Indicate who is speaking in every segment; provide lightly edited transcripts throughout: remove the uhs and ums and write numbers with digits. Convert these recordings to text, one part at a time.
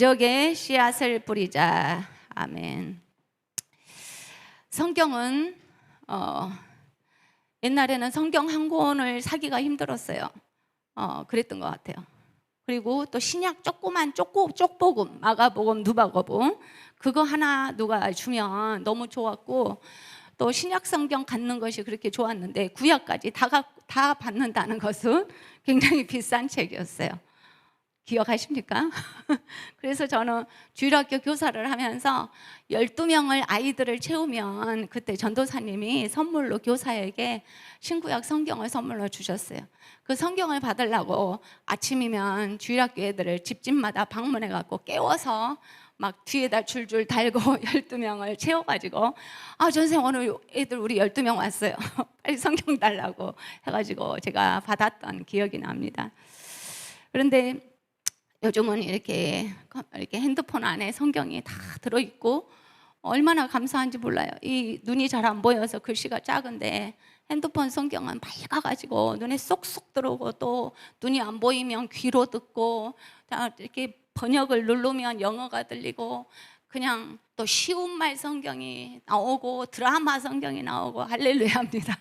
Speaker 1: 기적의 씨앗을 뿌리자. 아멘. 성경은 옛날에는 성경 한 권을 사기가 힘들었어요. 그랬던 것 같아요. 그리고 또 신약 조그만 쪽복음, 마가복음, 누가복음 그거 하나 누가 주면 너무 좋았고, 또 신약 성경 갖는 것이 그렇게 좋았는데 구약까지 다 받는다는 것은 굉장히 비싼 책이었어요. 기억하십니까? 그래서 저는 주일학교 교사를 하면서 12명을 아이들을 채우면 그때 전도사님이 선물로 교사에게 신구약 성경을 선물로 주셨어요. 그 성경을 받으려고 아침이면 주일학교 애들을 집집마다 방문해 갖고 깨워서 막 뒤에다 줄줄 달고 12명을 채워가지고 전생님 오늘 애들 우리 12명 왔어요. 빨리 성경 달라고 해가지고 제가 받았던 기억이 납니다. 그런데 요즘은 이렇게 핸드폰 안에 성경이 다 들어있고 얼마나 감사한지 몰라요. 이 눈이 잘 안 보여서 글씨가 작은데 핸드폰 성경은 밝아가지고 눈에 쏙쏙 들어오고, 또 눈이 안 보이면 귀로 듣고, 이렇게 번역을 누르면 영어가 들리고, 그냥 또 쉬운 말 성경이 나오고 드라마 성경이 나오고 할렐루야입니다.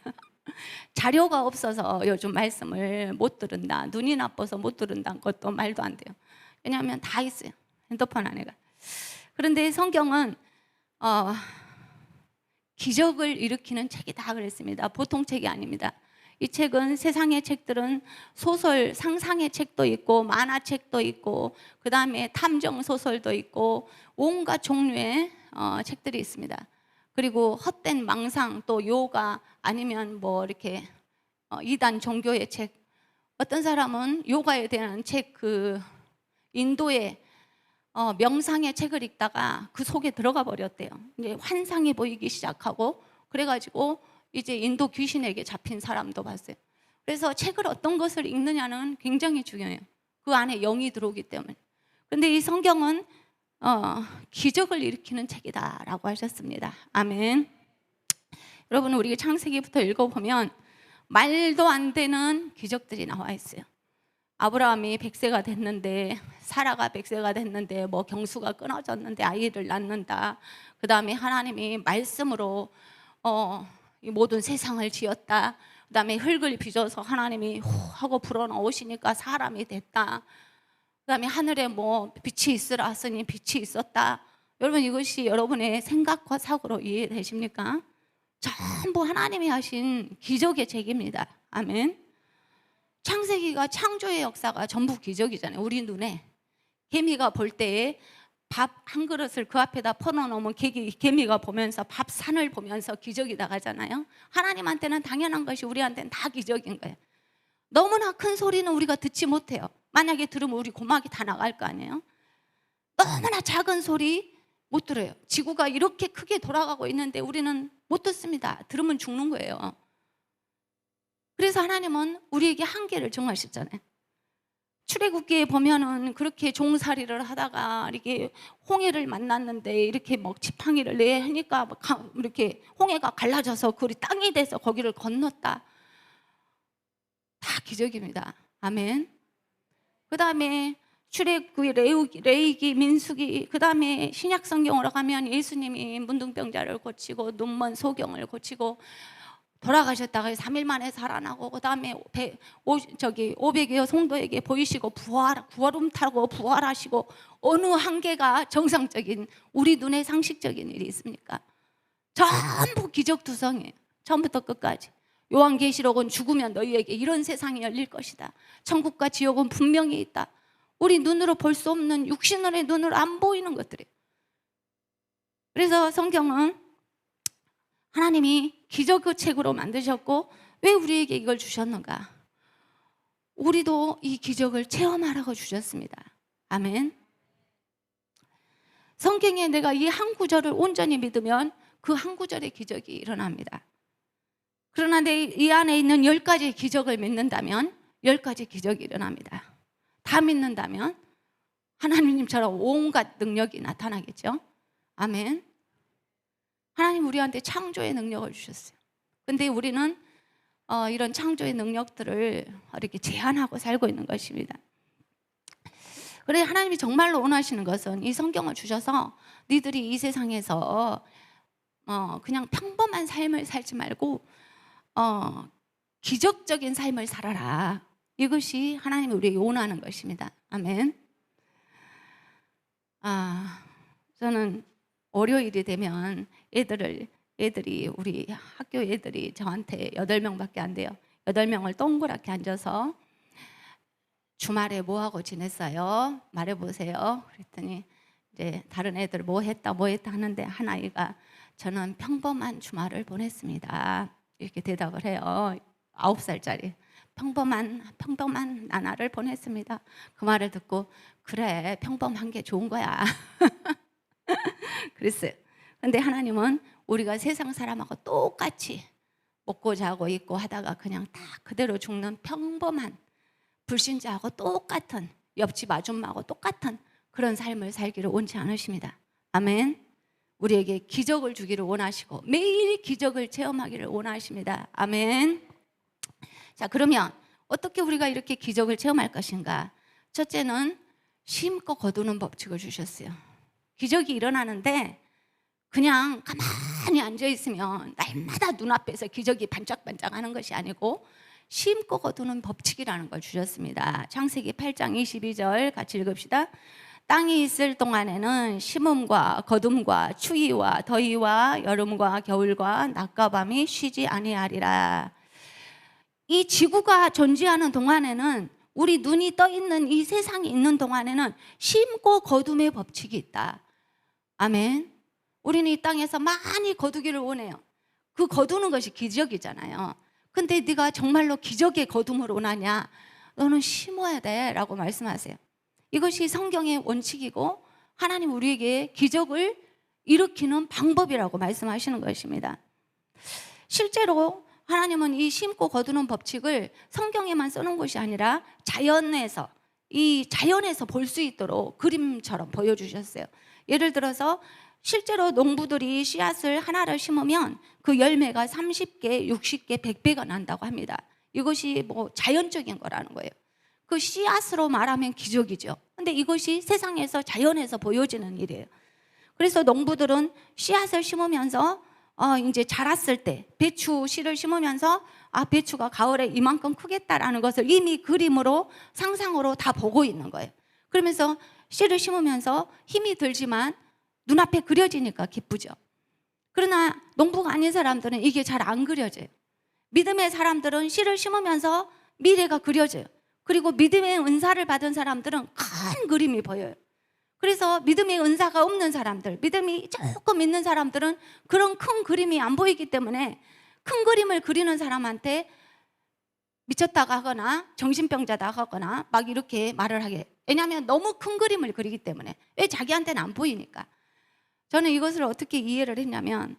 Speaker 1: 자료가 없어서 요즘 말씀을 못 들은다, 눈이 나빠서 못 들은다는 것도 말도 안 돼요. 왜냐하면 다 있어요, 핸드폰 안에가. 그런데 성경은 기적을 일으키는 책이다 그랬습니다. 보통 책이 아닙니다. 이 책은, 세상의 책들은 소설, 상상의 책도 있고 만화책도 있고 그 다음에 탐정소설도 있고 온갖 종류의 책들이 있습니다. 그리고 헛된 망상, 또 요가, 아니면 뭐 이렇게 이단 종교의 책, 어떤 사람은 요가에 대한 책, 인도의 명상의 책을 읽다가 그 속에 들어가 버렸대요. 이제 환상이 보이기 시작하고, 그래가지고 이제 인도 귀신에게 잡힌 사람도 봤어요. 그래서 책을 어떤 것을 읽느냐는 굉장히 중요해요. 그 안에 영이 들어오기 때문에. 그런데 이 성경은 기적을 일으키는 책이다라고 하셨습니다. 아멘. 여러분, 우리 창세기부터 읽어보면 말도 안 되는 기적들이 나와 있어요. 아브라함이 100세가 됐는데, 사라가 100세가 됐는데 뭐 경수가 끊어졌는데 아이를 낳는다. 그 다음에 하나님이 말씀으로 이 모든 세상을 지었다. 그 다음에 흙을 빚어서 하나님이 후 하고 불어넣으시니까 사람이 됐다. 그 다음에 하늘에 뭐 빛이 있으라 하시니 빛이 있었다. 여러분, 이것이 여러분의 생각과 사고로 이해되십니까? 전부 하나님이 하신 기적의 책입니다. 아멘. 창세기가, 창조의 역사가 전부 기적이잖아요. 우리 눈에 개미가 볼 때에 밥 한 그릇을 그 앞에다 퍼놓으면 개미가 보면서 밥산을 보면서 기적이다 하잖아요. 하나님한테는 당연한 것이 우리한테는 다 기적인 거예요. 너무나 큰 소리는 우리가 듣지 못해요. 만약에 들으면 우리 고막이 다 나갈 거 아니에요. 너무나 작은 소리 못 들어요. 지구가 이렇게 크게 돌아가고 있는데 우리는 못 듣습니다. 들으면 죽는 거예요. 그래서 하나님은 우리에게 한계를 정하셨잖아요. 출애굽기에 보면은 그렇게 종살이를 하다가 이렇게 홍해를 만났는데, 이렇게 뭐 지팡이를 내야 하니까 이렇게 홍해가 갈라져서 그리 땅이 돼서 거기를 건넜다. 다 기적입니다. 아멘. 그 다음에 출애굽기, 레위기, 민수기, 그 다음에 신약 성경으로 가면 예수님이 문둥병자를 고치고 눈먼 소경을 고치고 돌아가셨다가 3일 만에 살아나고, 그 다음에 500여 성도에게 보이시고 구름 타고 부활하시고, 어느 한계가 정상적인 우리 눈에 상식적인 일이 있습니까? 전부 기적투성이에요. 처음부터 끝까지. 요한계시록은 죽으면 너희에게 이런 세상이 열릴 것이다. 천국과 지옥은 분명히 있다. 우리 눈으로 볼 수 없는, 육신의 눈으로 안 보이는 것들이에요. 그래서 성경은 하나님이 기적의 책으로 만드셨고, 왜 우리에게 이걸 주셨는가? 우리도 이 기적을 체험하라고 주셨습니다. 아멘. 성경에 내가 이 한 구절을 온전히 믿으면 그 한 구절의 기적이 일어납니다. 그러나 이 안에 있는 10가지의 기적을 믿는다면 10가지 기적이 일어납니다. 다 믿는다면 하나님처럼 온갖 능력이 나타나겠죠. 아멘. 하나님 우리한테 창조의 능력을 주셨어요. 근데 우리는 이런 창조의 능력들을 이렇게 제한하고 살고 있는 것입니다. 그래 하나님이 정말로 원하시는 것은 이 성경을 주셔서 니들이 이 세상에서 그냥 평범한 삶을 살지 말고 기적적인 삶을 살아라. 이것이 하나님이 우리에게 원하는 것입니다. 아멘. 저는 월요일이 되면 애들이 우리 학교 애들이 저한테 8명밖에 안 돼요. 8명을 동그랗게 앉아서 주말에 뭐 하고 지냈어요? 말해보세요. 그랬더니 이제 다른 애들 뭐 했다 하는데 한 아이가 저는 평범한 주말을 보냈습니다. 이렇게 대답을 해요. 9살짜리. 평범한 나날을 보냈습니다. 그 말을 듣고 그래 평범한 게 좋은 거야. 그랬어요. 근데 하나님은 우리가 세상 사람하고 똑같이 먹고 자고 있고 하다가 그냥 다 그대로 죽는 평범한 불신자하고 똑같은 옆집 아줌마하고 똑같은 그런 삶을 살기를 원치 않으십니다. 아멘. 우리에게 기적을 주기를 원하시고 매일 기적을 체험하기를 원하십니다. 아멘. 자, 그러면 어떻게 우리가 이렇게 기적을 체험할 것인가? 첫째는 심고 거두는 법칙을 주셨어요. 기적이 일어나는데 그냥 가만히 앉아있으면 날마다 눈앞에서 기적이 반짝반짝하는 것이 아니고 심고 거두는 법칙이라는 걸 주셨습니다. 창세기 8장 22절 같이 읽읍시다. 땅이 있을 동안에는 심음과 거둠과 추위와 더위와 여름과 겨울과 낮과 밤이 쉬지 아니하리라. 이 지구가 존재하는 동안에는 우리 눈이 떠 있는 이 세상에 있는 동안에는 심고 거둠의 법칙이 있다. 아멘. 우리는 이 땅에서 많이 거두기를 원해요. 그 거두는 것이 기적이잖아요. 근데 네가 정말로 기적의 거둠을 원하냐? 너는 심어야 돼 라고 말씀하세요. 이것이 성경의 원칙이고 하나님 우리에게 기적을 일으키는 방법이라고 말씀하시는 것입니다. 실제로 하나님은 이 심고 거두는 법칙을 성경에만 써놓은 것이 아니라 자연에서 볼 수 있도록 그림처럼 보여주셨어요. 예를 들어서 실제로 농부들이 씨앗을 하나를 심으면 그 열매가 30개, 60개, 100배가 난다고 합니다. 이것이 뭐 자연적인 거라는 거예요. 그 씨앗으로 말하면 기적이죠. 근데 이것이 세상에서 자연에서 보여지는 일이에요. 그래서 농부들은 씨앗을 심으면서 이제 자랐을 때 배추 씨를 심으면서 배추가 가을에 이만큼 크겠다라는 것을 이미 그림으로 상상으로 다 보고 있는 거예요. 그러면서 씨를 심으면서 힘이 들지만 눈앞에 그려지니까 기쁘죠. 그러나 농부가 아닌 사람들은 이게 잘 안 그려져요. 믿음의 사람들은 씨를 심으면서 미래가 그려져요. 그리고 믿음의 은사를 받은 사람들은 큰 그림이 보여요. 그래서 믿음의 은사가 없는 사람들, 믿음이 조금 있는 사람들은 그런 큰 그림이 안 보이기 때문에 큰 그림을 그리는 사람한테 미쳤다가 하거나 정신병자다 하거나 막 이렇게 말을 하게. 왜냐하면 너무 큰 그림을 그리기 때문에. 왜? 자기한테는 안 보이니까. 저는 이것을 어떻게 이해를 했냐면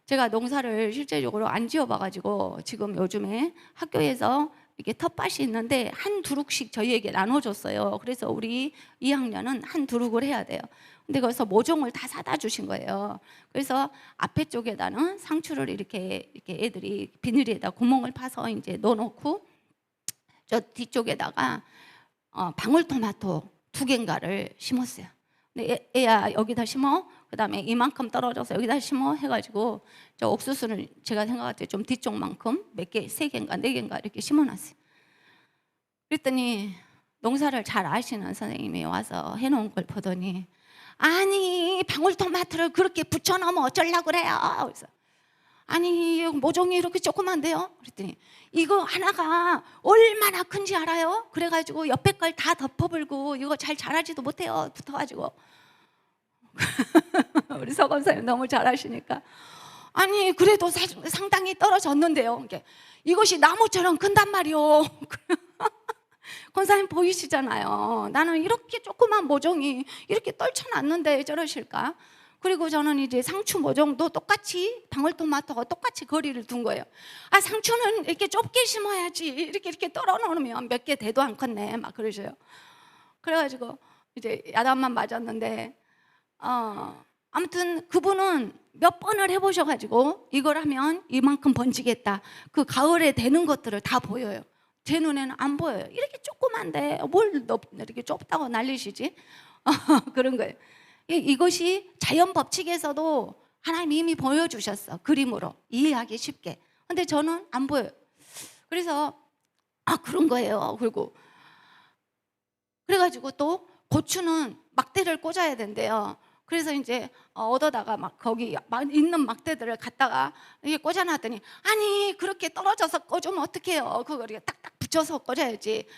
Speaker 1: 제가 농사를 실제적으로 안 지어봐가지고 지금 요즘에 학교에서 이렇게 텃밭이 있는데 한 두룩씩 저희에게 나눠줬어요. 그래서 우리 2학년은 한 두룩을 해야 돼요. 근데 거기서 모종을 다 사다 주신 거예요. 그래서 앞에 쪽에다는 상추를 이렇게 애들이 비닐에다 구멍을 파서 이제 넣어놓고 저 뒤쪽에다가 방울토마토 2개인가를 심었어요. 근데 애야 여기다 심어. 그 다음에 이만큼 떨어져서 여기다 심어 해가지고 저 옥수수를 제가 생각할 때 좀 뒤쪽만큼 몇 개, 3개인가 4개인가 이렇게 심어놨어요. 그랬더니 농사를 잘 아시는 선생님이 와서 해놓은 걸 보더니 아니 방울토마토를 그렇게 붙여놓으면 어쩌려고 그래요. 그래서 아니 모종이 이렇게 조그만데요. 그랬더니 이거 하나가 얼마나 큰지 알아요? 그래가지고 옆에 걸 다 덮어불고 이거 잘 자라지도 못해요. 붙어가지고 우리 서 검사님 너무 잘하시니까 아니 그래도 상당히 떨어졌는데요. 이것이 나무처럼 큰단 말이요. 권사님 보이시잖아요. 나는 이렇게 조그만 모종이 이렇게 떨쳐놨는데 저러실까? 그리고 저는 이제 상추 모종도 똑같이 방울토마토가 똑같이 거리를 둔 거예요. 상추는 이렇게 좁게 심어야지 이렇게 떨어놓으면 몇 개 대도 안 컸네 막 그러셔요. 그래가지고 이제 야단만 맞았는데 아무튼 그분은 몇 번을 해보셔가지고 이걸 하면 이만큼 번지겠다. 그 가을에 되는 것들을 다 보여요. 제 눈에는 안 보여요. 이렇게 조그만데 뭘 이렇게 좁다고 난리시지? 그런 거예요. 이것이 자연 법칙에서도 하나님이 이미 보여주셨어. 그림으로 이해하기 쉽게. 근데 저는 안 보여요. 그래서 그런 거예요. 그래가지고 또 고추는 막대를 꽂아야 된대요. 그래서 이제 얻어다가 막 거기 있는 막대들을 갖다가 이게 꽂아놨더니, 아니 그렇게 떨어져서 꽂으면 어떡해요? 그걸 딱딱 붙여서 꽂아야지.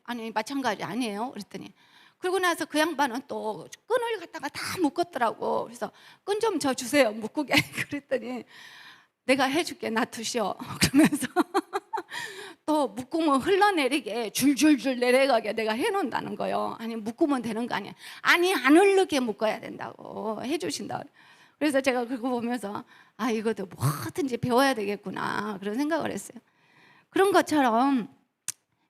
Speaker 1: 아니 마찬가지 아니에요? 그랬더니, 그러고 나서 그 양반은 또 끈을 갖다가 다 묶었더라고. 그래서 끈 좀 저 주세요, 묶게. 그랬더니, 내가 해줄게, 놔두시오. 그러면서 또 묶으면 흘러내리게 줄줄줄 내려가게 내가 해놓는다는 거예요. 아니 묶으면 되는 거 아니야? 아니 안 흐르게 묶어야 된다고 해주신다. 그래서 제가 그거 보면서 이것도 뭐든지 배워야 되겠구나 그런 생각을 했어요. 그런 것처럼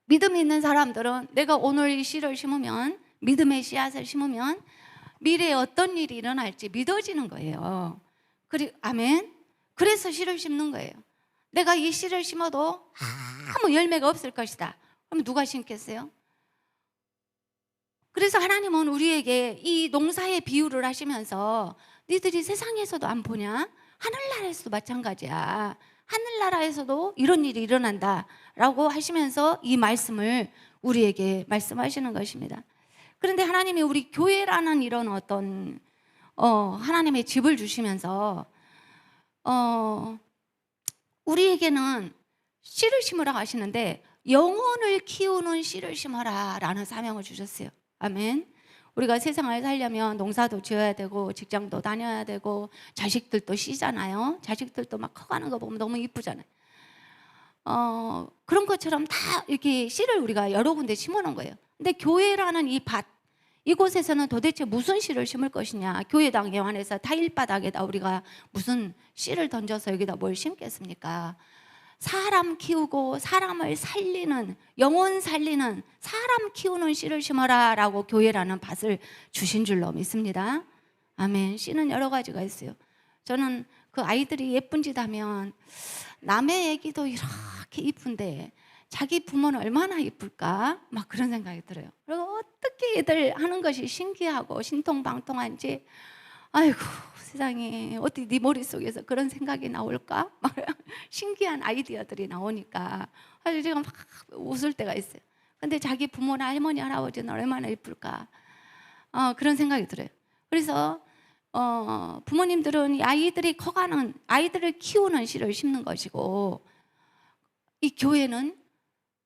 Speaker 1: 믿음이 있는 사람들은 내가 오늘 이 씨를 심으면, 믿음의 씨앗을 심으면 미래에 어떤 일이 일어날지 믿어지는 거예요. 아멘. 그래서 씨를 심는 거예요. 내가 이 씨를 심어도 아무 열매가 없을 것이다. 그럼 누가 심겠어요? 그래서 하나님은 우리에게 이 농사의 비유를 하시면서, 니들이 세상에서도 안 보냐? 하늘나라에서도 마찬가지야. 하늘나라에서도 이런 일이 일어난다 라고 하시면서 이 말씀을 우리에게 말씀하시는 것입니다. 그런데 하나님이 우리 교회라는 이런 어떤 하나님의 집을 주시면서 우리에게는 씨를 심으라 하시는데, 영혼을 키우는 씨를 심어라 라는 사명을 주셨어요. 아멘. 우리가 세상을 살려면 농사도 지어야 되고 직장도 다녀야 되고 자식들도 씨잖아요. 자식들도 막 커가는 거 보면 너무 이쁘잖아요. 그런 것처럼 다 이렇게 씨를 우리가 여러 군데 심어놓은 거예요. 근데 교회라는 이 밭, 이곳에서는 도대체 무슨 씨를 심을 것이냐? 교회당 예환에서 타일바닥에다 우리가 무슨 씨를 던져서 여기다 뭘 심겠습니까? 사람 키우고 사람을 살리는, 영혼 살리는, 사람 키우는 씨를 심어라 라고 교회라는 밭을 주신 줄로 믿습니다. 아멘. 씨는 여러 가지가 있어요. 저는 그 아이들이 예쁜 짓 하면, 남의 애기도 이렇게 이쁜데 자기 부모는 얼마나 이쁠까? 막 그런 생각이 들어요. 그리고 어떻게 애들 하는 것이 신기하고 신통방통한지, 아이고 세상에, 어떻게 네 머릿속에서 그런 생각이 나올까? 막 신기한 아이디어들이 나오니까 아주 제가 막 웃을 때가 있어요. 근데 자기 부모나 할머니, 할아버지는 얼마나 이쁠까? 그런 생각이 들어요. 그래서 부모님들은 이 아이들이 커가는, 아이들을 키우는 씨를 심는 것이고, 이 교회는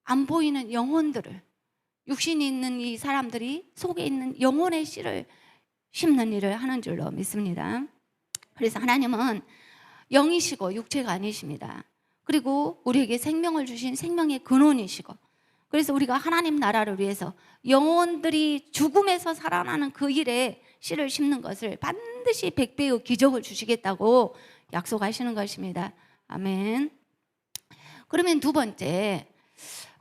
Speaker 1: 안 보이는 영혼들을, 육신이 있는 이 사람들이 속에 있는 영혼의 씨를 심는 일을 하는 줄로 믿습니다. 그래서 하나님은 영이시고 육체가 아니십니다. 그리고 우리에게 생명을 주신 생명의 근원이시고, 그래서 우리가 하나님 나라를 위해서 영혼들이 죽음에서 살아나는 그 일에 씨를 심는 것을 반드시 100배의 기적을 주시겠다고 약속하시는 것입니다. 아멘. 그러면 두 번째,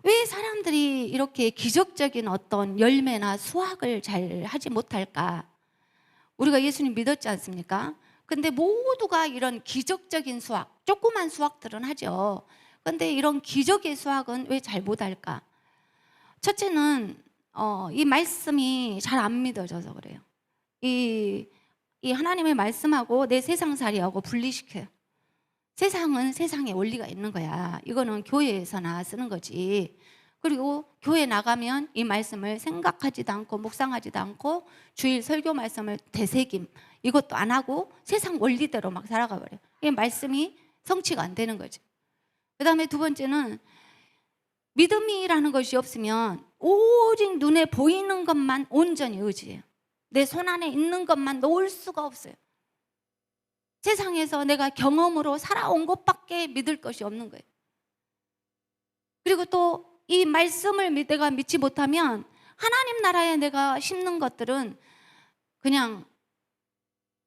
Speaker 1: 왜 사람들이 이렇게 기적적인 어떤 열매나 수확을 잘 하지 못할까? 우리가 예수님 믿었지 않습니까? 근데 모두가 이런 기적적인 수확, 조그만 수확들은 하죠. 근데 이런 기적의 수확은 왜 잘 못할까? 첫째는 이 말씀이 잘 안 믿어져서 그래요. 이 하나님의 말씀하고 내 세상살이하고 분리시켜요. 세상은 세상의 원리가 있는 거야. 이거는 교회에서나 쓰는 거지. 그리고 교회 나가면 이 말씀을 생각하지도 않고 묵상하지도 않고 주일 설교 말씀을 되새김, 이것도 안 하고 세상 원리대로 막 살아가 버려요. 이 말씀이 성취가 안 되는 거죠. 그 다음에 두 번째는, 믿음이라는 것이 없으면 오직 눈에 보이는 것만 온전히 의지해요. 내 손 안에 있는 것만 놓을 수가 없어요. 세상에서 내가 경험으로 살아온 것밖에 믿을 것이 없는 거예요. 그리고 또 이 말씀을 내가 믿지 못하면 하나님 나라에 내가 심는 것들은 그냥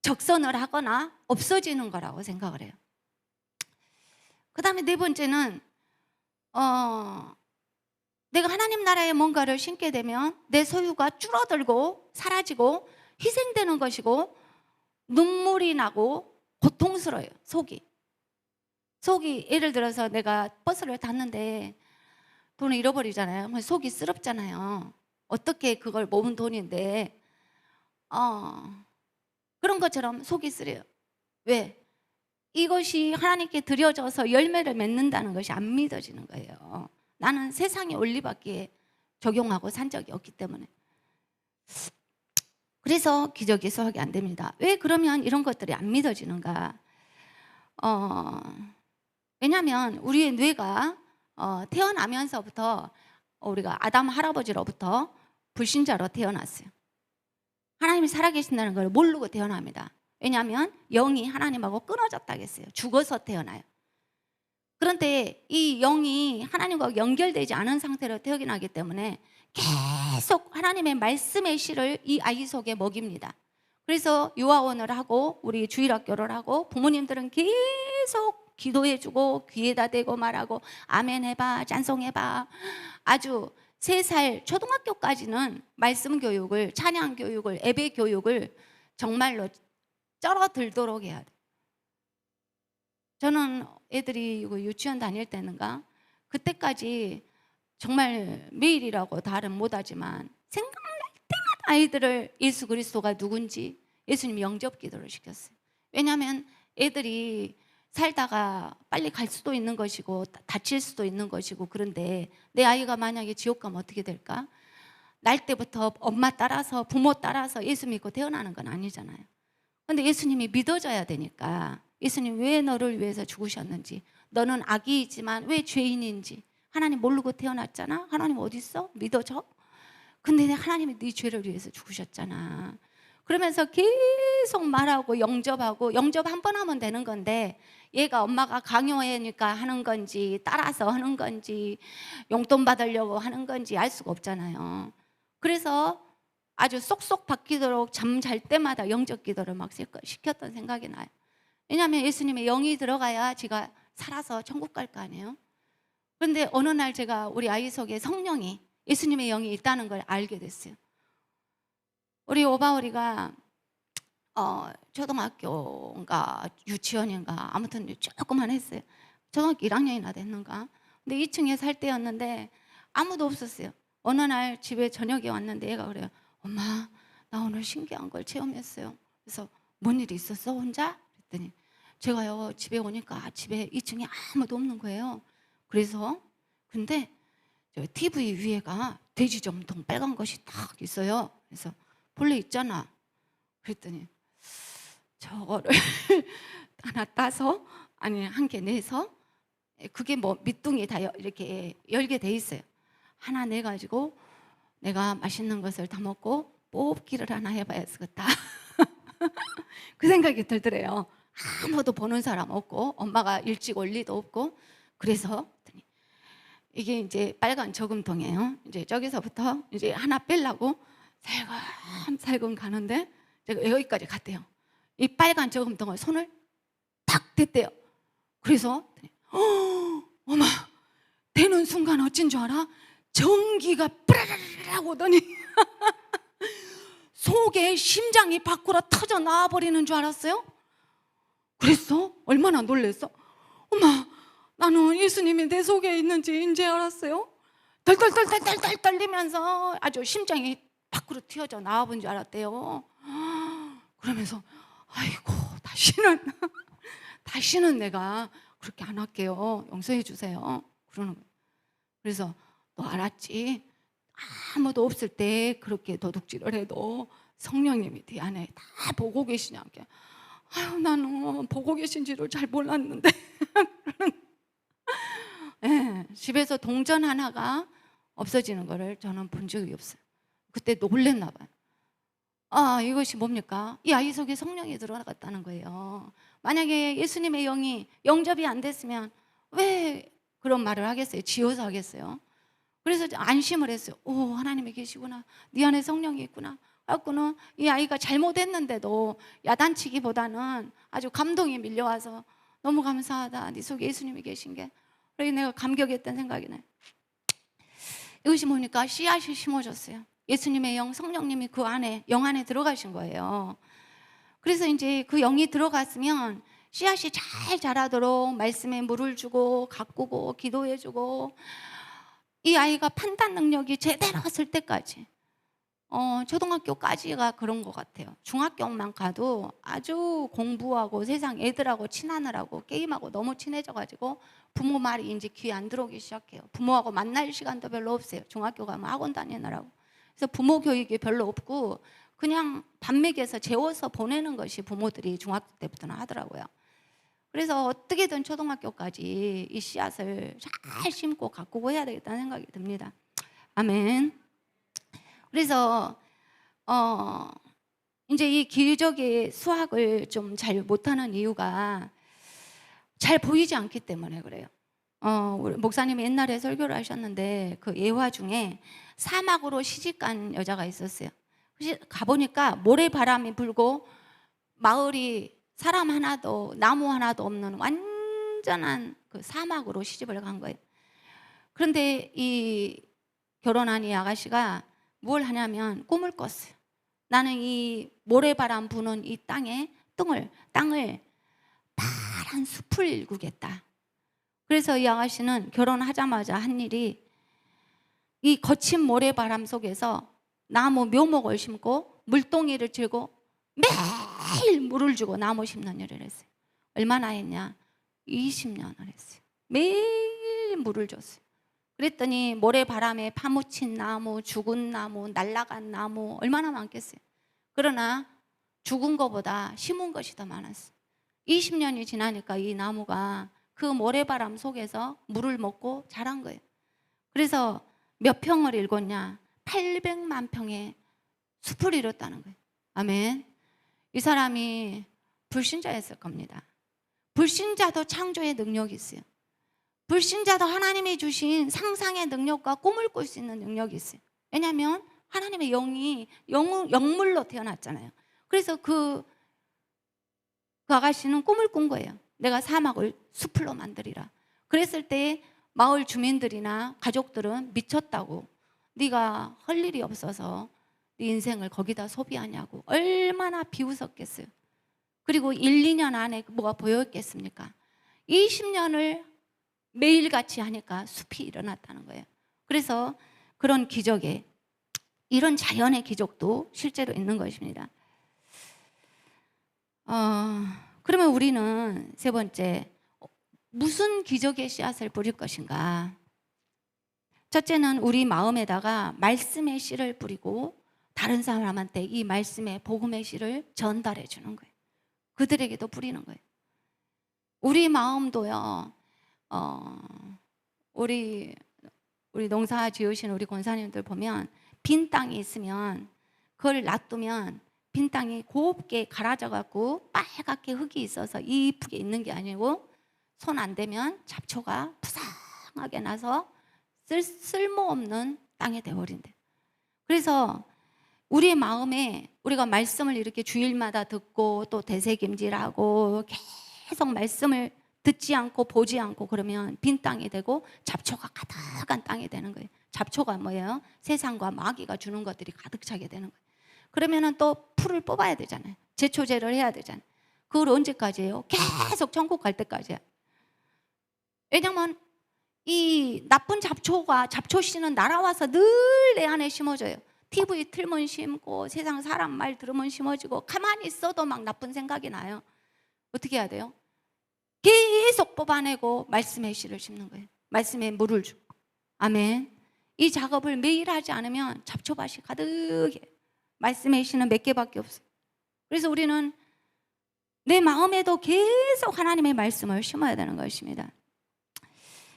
Speaker 1: 적선을 하거나 없어지는 거라고 생각을 해요. 그 다음에 네 번째는 내가 하나님 나라에 뭔가를 심게 되면 내 소유가 줄어들고 사라지고 희생되는 것이고, 눈물이 나고 고통스러워요. 속이 예를 들어서 내가 버스를 탔는데 돈을 잃어버리잖아요. 그럼 속이 쓰럽잖아요. 어떻게 그걸 모은 돈인데 그런 것처럼 속이 쓰려요. 왜? 이것이 하나님께 드려져서 열매를 맺는다는 것이 안 믿어지는 거예요. 나는 세상의 원리밖에 적용하고 산 적이 없기 때문에. 그래서 기적이 소화가 안 됩니다. 왜 그러면 이런 것들이 안 믿어지는가? 왜냐하면 우리의 뇌가 태어나면서부터 우리가 아담 할아버지로부터 불신자로 태어났어요. 하나님이 살아계신다는 걸 모르고 태어납니다. 왜냐하면 영이 하나님하고 끊어졌다고 했어요. 죽어서 태어나요. 그런데 이 영이 하나님과 연결되지 않은 상태로 태어나기 때문에 계속 하나님의 말씀의 씨를 이 아이 속에 먹입니다. 그래서 유아원을 하고 우리 주일학교를 하고 부모님들은 계속 기도해주고 귀에다 대고 말하고 아멘 해봐, 찬송해봐. 아주 3살 초등학교까지는 말씀 교육을, 찬양 교육을, 예배 교육을 정말로 쩔어들도록 해야 돼. 저는 애들이 유치원 다닐 때는가 그때까지 정말 매일이라고 다른 못하지만 생각날 때마다 아이들을 예수 그리스도가 누군지 예수님 영접 기도를 시켰어요. 왜냐하면 애들이 살다가 빨리 갈 수도 있는 것이고 다칠 수도 있는 것이고, 그런데 내 아이가 만약에 지옥 가면 어떻게 될까? 날 때부터 엄마 따라서 부모 따라서 예수 믿고 태어나는 건 아니잖아요. 그런데 예수님이 믿어져야 되니까, 예수님 왜 너를 위해서 죽으셨는지, 너는 악이지만 왜 죄인인지 하나님 모르고 태어났잖아. 하나님 어디 있어? 믿어져? 근데 하나님이 네 죄를 위해서 죽으셨잖아. 그러면서 계속 말하고 영접하고, 영접 한 번 하면 되는 건데 얘가 엄마가 강요하니까 하는 건지 따라서 하는 건지 용돈 받으려고 하는 건지 알 수가 없잖아요. 그래서 아주 쏙쏙 박히도록 잠 잘 때마다 영접 기도를 막 시켰던 생각이 나요. 왜냐하면 예수님의 영이 들어가야 지가 살아서 천국 갈 거 아니에요. 그런데 어느 날 제가 우리 아이 속에 성령이, 예수님의 영이 있다는 걸 알게 됐어요. 우리 오바오리가 초등학교인가 유치원인가 아무튼 조금만 했어요. 초등학교 1학년이나 됐는가. 근데 2층에 살 때였는데 아무도 없었어요. 어느 날 집에 저녁에 왔는데 얘가 그래요. 엄마, 나 오늘 신기한 걸 체험했어요. 그래서 뭔 일이 있었어 혼자? 그랬더니 제가요 집에 오니까 집에 2층에 아무도 없는 거예요. 그래서 근데 저 TV 위에가 돼지 점통 빨간 것이 딱 있어요. 그래서 본래 있잖아. 그랬더니 저거를 하나 따서, 아니 한 개 내서, 그게 뭐 밑둥이 다 이렇게 열게 돼 있어요. 하나 내가지고 내가 맛있는 것을 다 먹고 뽑기를 하나 해봐야겠다. 그 생각이 들더래요. 아무도 보는 사람 없고 엄마가 일찍 올 리도 없고. 그래서 이게 이제 빨간 저금통이에요. 이제 저기서부터 이제 하나 빼려고 살금살금 가는데 제가 여기까지 갔대요. 이 빨간 저금통을 손을 탁 댔대요. 그래서 어머, 대는 순간 어찐 줄 알아? 전기가 뿌라라라 오더니 속에 심장이 밖으로 터져 나와버리는 줄 알았어요. 그랬어? 얼마나 놀랬어? 엄마, 나는 예수님이 내 속에 있는지 이제 알았어요. 덜덜덜덜덜 떨리면서 아주 심장이 밖으로 튀어져 나와본 줄 알았대요. 그러면서 아이고, 다시는 내가 그렇게 안 할게요. 용서해 주세요. 그러는 거예요. 그래서 너 알았지? 아무도 없을 때 그렇게 도둑질을 해도 성령님이 네 안에 다 보고 계시냐. 아유, 나는 보고 계신지를 잘 몰랐는데. 네, 집에서 동전 하나가 없어지는 거를 저는 본 적이 없어요. 그때 놀랬나 봐요. 이것이 뭡니까? 이 아이 속에 성령이 들어갔다는 거예요. 만약에 예수님의 영이 영접이 안 됐으면 왜 그런 말을 하겠어요? 지어서 하겠어요? 그래서 안심을 했어요. 오, 하나님이 계시구나. 네 안에 성령이 있구나. 그래갖고는 이 아이가 잘못했는데도 야단치기보다는 아주 감동이 밀려와서 너무 감사하다. 네 속에 예수님이 계신 게. 그래서 내가 감격했던 생각이 나요. 이것이 뭡니까? 씨앗이 심어졌어요. 예수님의 영, 성령님이 그 안에, 영 안에 들어가신 거예요. 그래서 이제 그 영이 들어갔으면 씨앗이 잘 자라도록 말씀에 물을 주고 가꾸고 기도해주고 이 아이가 판단 능력이 제대로 쓸 때까지, 초등학교까지가 그런 것 같아요. 중학교만 가도 아주 공부하고 세상 애들하고 친하느라고 게임하고 너무 친해져가지고 부모 말이 이제 귀에 안 들어오기 시작해요. 부모하고 만날 시간도 별로 없어요. 중학교 가면 학원 다니느라고. 그래서 부모 교육이 별로 없고 그냥 밥 먹여서 재워서 보내는 것이 부모들이 중학교 때부터는 하더라고요. 그래서 어떻게든 초등학교까지 이 씨앗을 잘 심고 가꾸고 해야 되겠다는 생각이 듭니다. 아멘. 그래서 이제 이 기적의 수학을 좀 잘 못하는 이유가 잘 보이지 않기 때문에 그래요. 우리 목사님이 옛날에 설교를 하셨는데 그 예화 중에 사막으로 시집간 여자가 있었어요. 가보니까 모래바람이 불고 마을이 사람 하나도 나무 하나도 없는 완전한 그 사막으로 시집을 간 거예요. 그런데 이 결혼한 이 아가씨가 뭘 하냐면 꿈을 꿨어요. 나는 이 모래바람 부는 이 땅을 파란 숲을 일구겠다. 그래서 이 아가씨는 결혼하자마자 한 일이 이 거친 모래바람 속에서 나무 묘목을 심고 물동이를 들고 매일 물을 주고 나무 심는 일을 했어요. 얼마나 했냐? 20년을 했어요. 매일 물을 줬어요. 그랬더니 모래바람에 파묻힌 나무, 죽은 나무, 날아간 나무 얼마나 많겠어요. 그러나 죽은 것보다 심은 것이 더 많았어요. 20년이 지나니까 이 나무가 그 모래바람 속에서 물을 먹고 자란 거예요. 그래서 몇 평을 일궜냐? 800만 평의 숲을 이뤘다는 거예요. 아멘. 이 사람이 불신자였을 겁니다. 불신자도 창조의 능력이 있어요. 불신자도 하나님이 주신 상상의 능력과 꿈을 꿀 수 있는 능력이 있어요. 왜냐하면 하나님의 영이 영물로 태어났잖아요. 그래서 그 아가씨는 꿈을 꾼 거예요. 내가 사막을 숲으로 만들리라. 그랬을 때 마을 주민들이나 가족들은 미쳤다고, 네가 할 일이 없어서 네 인생을 거기다 소비하냐고 얼마나 비웃었겠어요. 그리고 1, 2년 안에 뭐가 보였겠습니까? 20년을 매일같이 하니까 숲이 일어났다는 거예요. 그래서 그런 기적에, 이런 자연의 기적도 실제로 있는 것입니다. 그러면 우리는 세 번째, 무슨 기적의 씨앗을 뿌릴 것인가? 첫째는 우리 마음에다가 말씀의 씨를 뿌리고 다른 사람한테 이 말씀의 복음의 씨를 전달해 주는 거예요. 그들에게도 뿌리는 거예요. 우리 마음도요, 우리 농사 지으신 우리 권사님들 보면 빈 땅이 있으면 그걸 놔두면 빈 땅이 곱게 갈아져 갖고 빨갛게 흙이 있어서 이쁘게 있는 게 아니고 손 안 대면 잡초가 푸상하게 나서 쓸모없는 땅이 되어버린대. 그래서 우리의 마음에 우리가 말씀을 이렇게 주일마다 듣고 또 되새김질하고 계속 말씀을 듣지 않고 보지 않고 그러면 빈 땅이 되고 잡초가 가득한 땅이 되는 거예요. 잡초가 뭐예요? 세상과 마귀가 주는 것들이 가득 차게 되는 거예요. 그러면은 또 풀을 뽑아야 되잖아요. 제초제를 해야 되잖아요. 그걸 언제까지 해요? 계속 천국 갈 때까지야. 왜냐면 이 나쁜 잡초씨는 날아와서 늘 내 안에 심어져요. TV 틀면 심고 세상 사람 말 들으면 심어지고 가만히 있어도 막 나쁜 생각이 나요. 어떻게 해야 돼요? 계속 뽑아내고 말씀의 씨를 심는 거예요. 말씀에 물을 주고. 아멘. 이 작업을 매일 하지 않으면 잡초밭이 가득해. 말씀의 씨는 몇 개밖에 없어요. 그래서 우리는 내 마음에도 계속 하나님의 말씀을 심어야 되는 것입니다.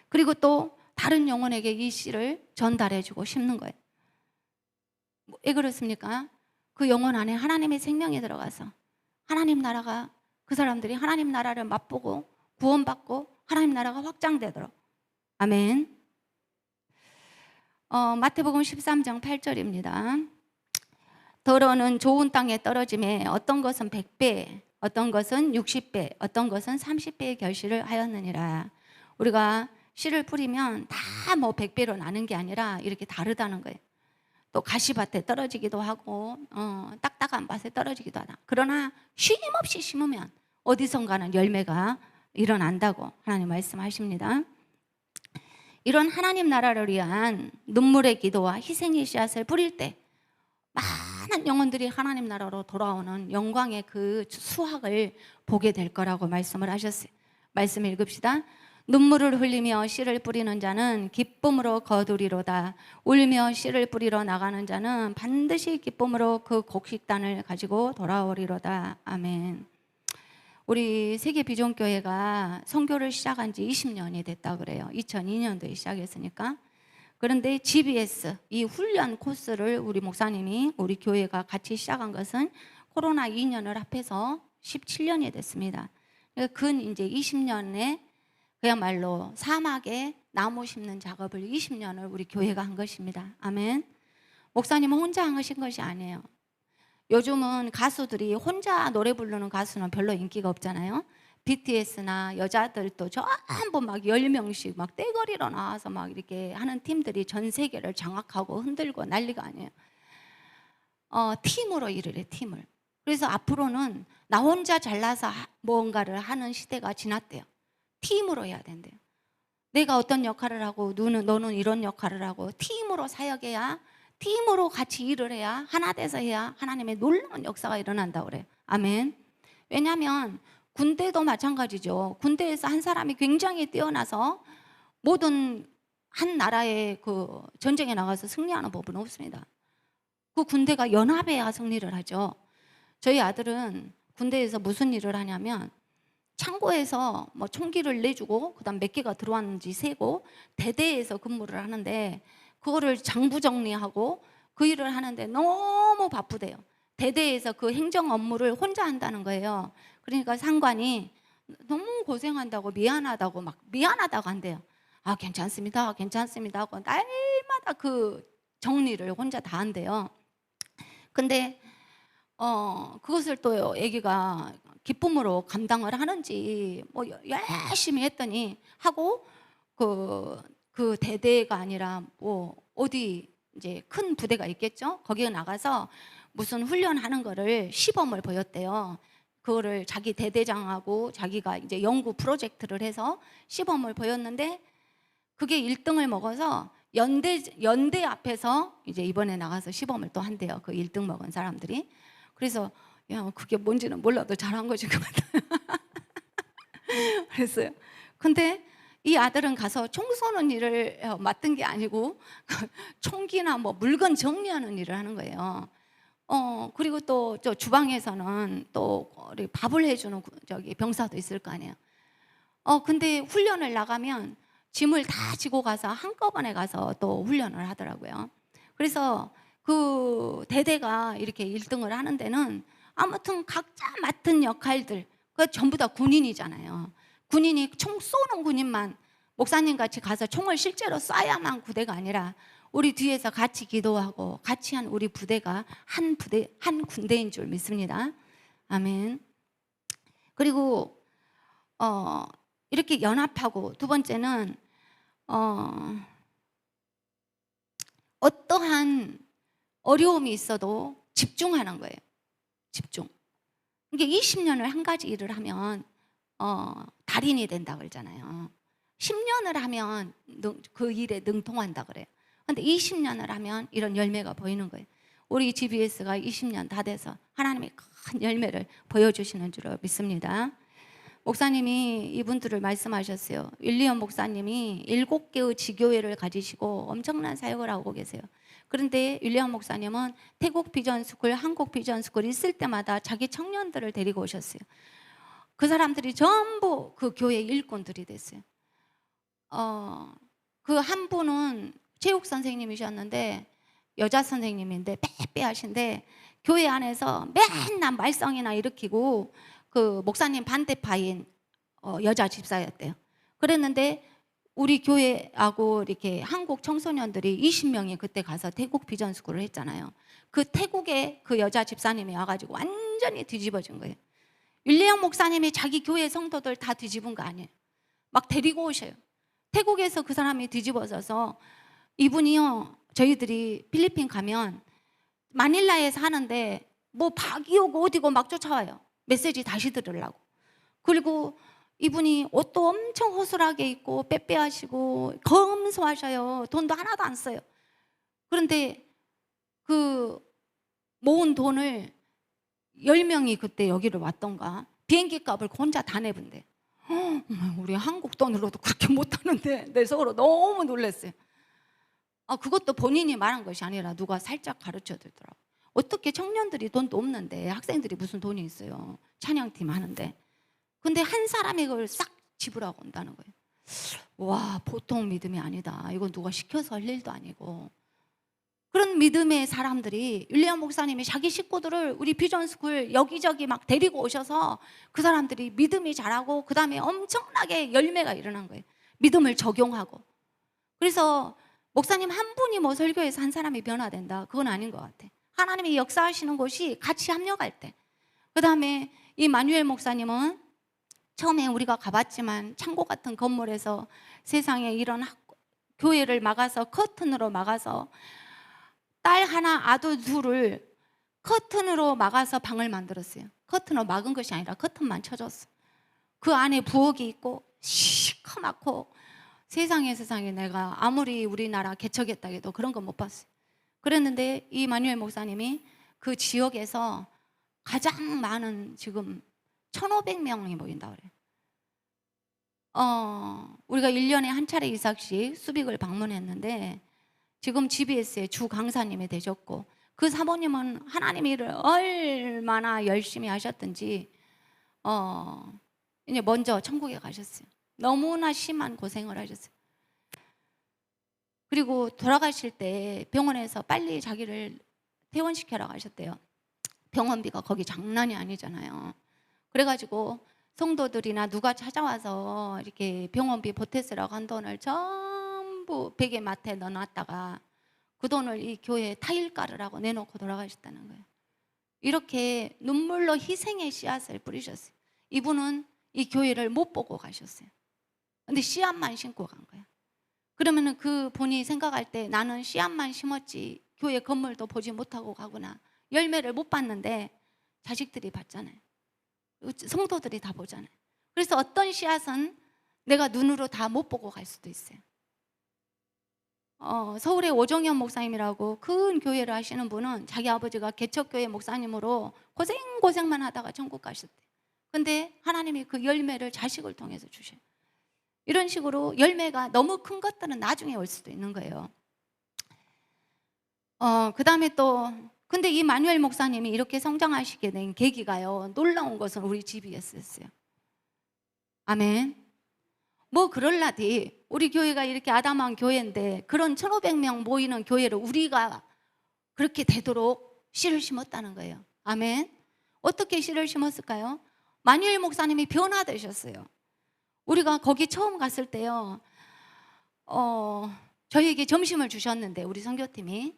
Speaker 1: 그리고 또 다른 영혼에게 이 씨를 전달해주고 심는 거예요. 왜 그렇습니까? 그 영혼 안에 하나님의 생명이 들어가서 하나님 나라가, 그 사람들이 하나님 나라를 맛보고 구원받고 하나님 나라가 확장되도록. 아멘. 마태복음 13장 8절입니다. 더러는 좋은 땅에 떨어짐에 어떤 것은 100배, 어떤 것은 60배, 어떤 것은 30배의 결실을 하였느니라. 우리가 씨를 뿌리면 다 뭐 100배로 나는 게 아니라 이렇게 다르다는 거예요. 또 가시밭에 떨어지기도 하고 딱딱한 밭에 떨어지기도 하다. 그러나 쉼없이 심으면 어디선가는 열매가 일어난다고 하나님 말씀하십니다. 이런 하나님 나라를 위한 눈물의 기도와 희생의 씨앗을 뿌릴 때 많은 영혼들이 하나님 나라로 돌아오는 영광의 그 수확을 보게 될 거라고 말씀을 하셨어요. 말씀 읽읍시다. 눈물을 흘리며 씨를 뿌리는 자는 기쁨으로 거두리로다. 울며 씨를 뿌리러 나가는 자는 반드시 기쁨으로 그 곡식단을 가지고 돌아오리로다. 아멘. 우리 세계비전교회가 선교를 시작한 지 20년이 됐다 그래요. 2002년도에 시작했으니까. 그런데 GBS 이 훈련 코스를 우리 목사님이 우리 교회가 같이 시작한 것은 코로나 2년을 합해서 17년이 됐습니다. 근 이제 20년에 그야말로 사막에 나무 심는 작업을 20년을 우리 교회가 한 것입니다. 아멘. 목사님은 혼자 하신 것이 아니에요. 요즘은 가수들이 혼자 노래 부르는 가수는 별로 인기가 없잖아요. BTS나 여자들도 전부 막 10명씩 막 떼거리로 나와서 막 이렇게 하는 팀들이 전 세계를 장악하고 흔들고 난리가 아니에요. 팀으로 일을 해, 팀을. 그래서 앞으로는 나 혼자 잘나서 뭔가를 하는 시대가 지났대요. 팀으로 해야 된대요. 내가 어떤 역할을 하고 너는 이런 역할을 하고 팀으로 사역해야, 팀으로 같이 일을 해야, 하나 돼서 해야 하나님의 놀라운 역사가 일어난다고 그래요. 아멘. 왜냐하면 군대도 마찬가지죠. 군대에서 한 사람이 굉장히 뛰어나서 모든 한 나라의 그 전쟁에 나가서 승리하는 법은 없습니다. 그 군대가 연합해야 승리를 하죠. 저희 아들은 군대에서 무슨 일을 하냐면 창고에서 뭐 총기를 내주고 그다음 몇 개가 들어왔는지 세고 대대에서 근무를 하는데 그거를 장부 정리하고 그 일을 하는데 너무 바쁘대요. 대대에서 그 행정 업무를 혼자 한다는 거예요. 그러니까 상관이 너무 고생한다고 미안하다고 막 미안하다고 한대요. 아 괜찮습니다 괜찮습니다 하고 날마다 그 정리를 혼자 다 한대요. 근데 그것을 또 애기가 기쁨으로 감당을 하는지 뭐 열심히 했더니 하고 그 대대가 아니라 뭐 어디 이제 큰 부대가 있겠죠. 거기에 나가서 무슨 훈련하는 거를 시범을 보였대요. 그거를 자기 대대장하고 자기가 이제 연구 프로젝트를 해서 시범을 보였는데 그게 1등을 먹어서 연대 앞에서 이제 이번에 나가서 시범을 또 한대요. 그 1등 먹은 사람들이. 그래서 야 그게 뭔지는 몰라도 잘한 것인 것 같아요. 그랬어요. 근데 이 아들은 가서 총 쏘는 일을 맡은 게 아니고 총기나 뭐 물건 정리하는 일을 하는 거예요. 그리고 또 저 주방에서는 또 밥을 해주는 저기 병사도 있을 거 아니에요. 근데 훈련을 나가면 짐을 다 지고 가서 한꺼번에 가서 또 훈련을 하더라고요. 그래서 그 대대가 이렇게 1등을 하는 데는 아무튼 각자 맡은 역할들, 그 전부 다 군인이잖아요. 군인이 총 쏘는 군인만 목사님 같이 가서 총을 실제로 쏴야만 부대가 아니라 우리 뒤에서 같이 기도하고 같이 한 우리 부대가 한 군대인 줄 믿습니다. 아멘. 그리고 이렇게 연합하고 두 번째는 어떠한 어려움이 있어도 집중하는 거예요. 집중. 이게 20년을 한 가지 일을 하면 달인이 된다 그러잖아요. 10년을 하면 그 일에 능통한다 그래요. 근데 20년을 하면 이런 열매가 보이는 거예요. 우리 GBS가 20년 다 돼서 하나님의 큰 열매를 보여주시는 줄 믿습니다. 목사님이 이분들을 말씀하셨어요. 윌리엄 목사님이 7개의 지교회를 가지시고 엄청난 사역을 하고 계세요. 그런데 윌리엄 목사님은 태국 비전스쿨, 한국 비전스쿨 있을 때마다 자기 청년들을 데리고 오셨어요. 그 사람들이 전부 그 교회 일꾼들이 됐어요. 그 한 분은 체육 선생님이셨는데 여자 선생님인데 빼빼하신데 교회 안에서 맨날 말썽이나 일으키고 그 목사님 반대파인 여자 집사였대요. 그랬는데 우리 교회하고 이렇게 한국 청소년들이 20명이 그때 가서 태국 비전스쿨을 했잖아요. 그 태국의 그 여자 집사님이 와가지고 완전히 뒤집어진 거예요. 윌리엄 목사님이 자기 교회 성도들 다 뒤집은 거 아니에요. 막 데리고 오셔요. 태국에서 그 사람이 뒤집어져서 이분이요, 저희들이 필리핀 가면 마닐라에 사는데 뭐 박이 오고 어디고 막 쫓아와요. 메시지 다시 들으려고. 그리고 이분이 옷도 엄청 허술하게 입고 빼빼하시고 검소하셔요. 돈도 하나도 안 써요. 그런데 그 모은 돈을 10명이 그때 여기를 왔던가 비행기 값을 혼자 다 내본대. 우리 한국 돈으로도 그렇게 못하는데 내 속으로 너무 놀랐어요. 그것도 본인이 말한 것이 아니라 누가 살짝 가르쳐 주더라고요. 어떻게 청년들이 돈도 없는데 학생들이 무슨 돈이 있어요. 찬양팀 하는데. 근데 한 사람이 그걸 싹 지불하고 온다는 거예요. 와, 보통 믿음이 아니다. 이건 누가 시켜서 할 일도 아니고. 그런 믿음의 사람들이 윌리엄 목사님이 자기 식구들을 우리 비전스쿨 여기저기 막 데리고 오셔서 그 사람들이 믿음이 자라고 그 다음에 엄청나게 열매가 일어난 거예요. 믿음을 적용하고. 그래서 목사님 한 분이 뭐 설교해서 한 사람이 변화된다, 그건 아닌 것 같아. 하나님이 역사하시는 곳이 같이 합력할 때. 그 다음에 이 마뉴엘 목사님은 처음에 우리가 가봤지만 창고 같은 건물에서 세상에 이런 교회를 막아서 커튼으로 막아서 딸 하나 아들 둘을 커튼으로 막아서 방을 만들었어요. 커튼으로 막은 것이 아니라 커튼만 쳐줬어. 그 안에 부엌이 있고 시커멓고 세상에 내가 아무리 우리나라 개척했다 해도 그런 거 못 봤어요. 그랬는데 이 마뉴엘 목사님이 그 지역에서 가장 많은 지금 1,500명이 모인다 그래요. 우리가 1년에 한 차례 이상씩 수빅을 방문했는데 지금 GBS의 주 강사님이 되셨고 그 사모님은 하나님 일을 얼마나 열심히 하셨든지 이제 먼저 천국에 가셨어요. 너무나 심한 고생을 하셨어요. 그리고 돌아가실 때 병원에서 빨리 자기를 퇴원시켜라 하셨대요. 병원비가 거기 장난이 아니잖아요. 그래가지고 성도들이나 누가 찾아와서 이렇게 병원비 보태쓰라고 한 돈을 전부 베개 마트에 넣어놨다가 그 돈을 이 교회에 타일 깔으라고 내놓고 돌아가셨다는 거예요. 이렇게 눈물로 희생의 씨앗을 뿌리셨어요. 이분은 이 교회를 못 보고 가셨어요. 근데 씨앗만 심고 간 거예요. 그러면은 그 분이 생각할 때 나는 씨앗만 심었지 교회 건물도 보지 못하고 가구나. 열매를 못 봤는데 자식들이 봤잖아요. 성도들이 다 보잖아요. 그래서 어떤 씨앗은 내가 눈으로 다 못 보고 갈 수도 있어요. 서울의 오정현 목사님이라고 큰 교회를 하시는 분은 자기 아버지가 개척교회 목사님으로 고생만 하다가 천국 가셨대요. 근데 하나님이 그 열매를 자식을 통해서 주셔요. 이런 식으로 열매가 너무 큰 것들은 나중에 올 수도 있는 거예요. 그 다음에 또 근데 이 마뉴엘 목사님이 이렇게 성장하시게 된 계기가요, 놀라운 것은 우리 GBS였어요. 아멘. 뭐 그럴라디 우리 교회가 이렇게 아담한 교회인데 그런 1,500명 모이는 교회를 우리가 그렇게 되도록 씨를 심었다는 거예요. 아멘. 어떻게 씨를 심었을까요? 마뉴엘 목사님이 변화되셨어요. 우리가 거기 처음 갔을 때요, 저희에게 점심을 주셨는데 우리 선교팀이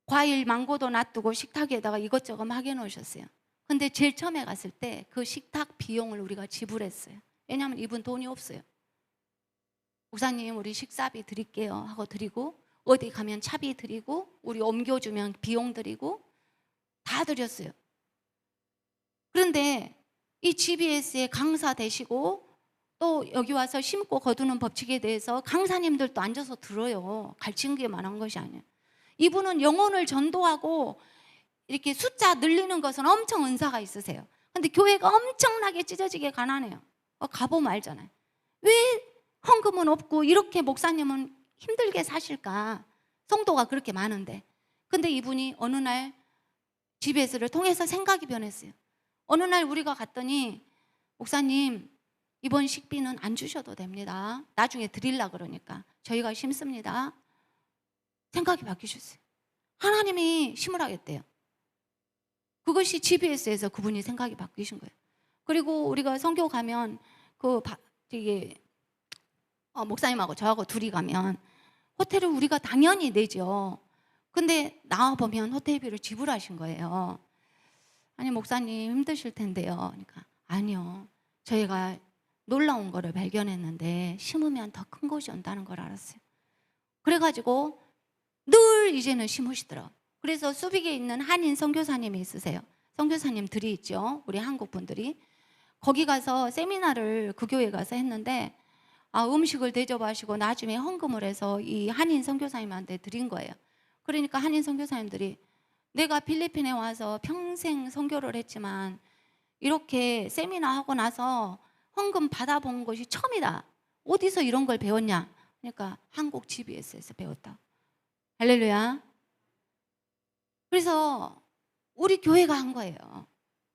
Speaker 1: 과일 망고도 놔두고 식탁에다가 이것저것 막여놓으셨어요. 근데 제일 처음에 갔을 때 그 식탁 비용을 우리가 지불했어요. 왜냐하면 이분 돈이 없어요. 목사님 우리 식사비 드릴게요 하고 드리고, 어디 가면 차비 드리고, 우리 옮겨주면 비용 드리고 다 드렸어요. 그런데 이 GBS에 강사 되시고 또 여기 와서 심고 거두는 법칙에 대해서 강사님들도 앉아서 들어요. 가르친 게 많은 것이 아니에요. 이분은 영혼을 전도하고 이렇게 숫자 늘리는 것은 엄청 은사가 있으세요. 근데 교회가 엄청나게 찢어지게 가난해요. 가보면 알잖아요. 왜 헌금은 없고 이렇게 목사님은 힘들게 사실까? 성도가 그렇게 많은데. 근데 이분이 어느 날 GBS를 통해서 생각이 변했어요. 어느 날 우리가 갔더니 목사님 이번 식비는 안 주셔도 됩니다. 나중에 드릴라 그러니까 저희가 심습니다. 생각이 바뀌셨어요. 하나님이 심으라겠대요. 그것이 GBS에서 그분이 생각이 바뀌신 거예요. 그리고 우리가 선교 가면 목사님하고 저하고 둘이 가면 호텔을 우리가 당연히 내죠. 근데 나와보면 호텔비를 지불하신 거예요. 아니 목사님 힘드실 텐데요. 그러니까 아니요, 저희가 놀라운 거를 발견했는데 심으면 더 큰 것이 온다는 걸 알았어요. 그래가지고 늘 이제는 심으시더라고요. 그래서 수빅에 있는 한인 선교사님이 있으세요. 선교사님들이 있죠, 우리 한국 분들이. 거기 가서 세미나를 그 교회 가서 했는데 음식을 대접하시고 나중에 헌금을 해서 이 한인 선교사님한테 드린 거예요. 그러니까 한인 선교사님들이 내가 필리핀에 와서 평생 선교를 했지만 이렇게 세미나 하고 나서 헌금 받아본 것이 처음이다. 어디서 이런 걸 배웠냐? 그러니까 한국 GBS에서 배웠다. 할렐루야. 그래서 우리 교회가 한 거예요.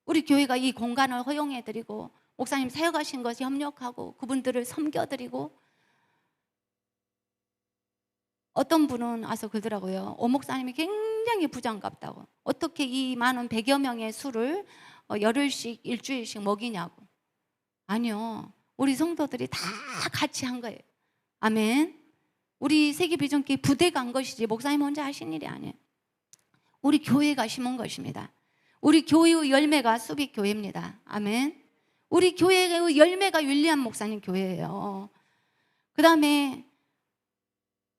Speaker 1: 우리 교회가 이 공간을 허용해드리고 목사님 사역하신 것이 협력하고 그분들을 섬겨드리고, 어떤 분은 와서 그러더라고요. 오 목사님이 굉장히 부장갑다고. 어떻게 이 많은 100여 명의 술을 열흘씩 일주일씩 먹이냐고. 아니요, 우리 성도들이 다 같이 한 거예요. 아멘. 우리 세계비전교회 부대가 한 것이지 목사님 혼자 하신 일이 아니에요. 우리 교회가 심은 것입니다. 우리 교회의 열매가 수빅교회입니다. 아멘. 우리 교회의 열매가 윌리엄 목사님 교회예요. 그 다음에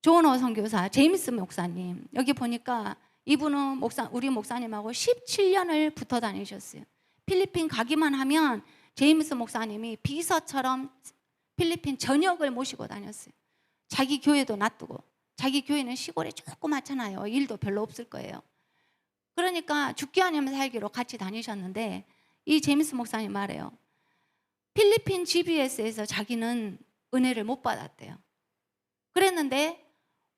Speaker 1: 조은호 선교사 제임스 목사님, 여기 보니까 이분은 우리 목사님하고 17년을 붙어 다니셨어요. 필리핀 가기만 하면 제임스 목사님이 비서처럼 필리핀 전역을 모시고 다녔어요. 자기 교회도 놔두고. 자기 교회는 시골에 조그맣잖아요. 일도 별로 없을 거예요. 그러니까 죽기 아니면 살기로 같이 다니셨는데 이 제임스 목사님 말해요. 필리핀 GBS에서 자기는 은혜를 못 받았대요. 그랬는데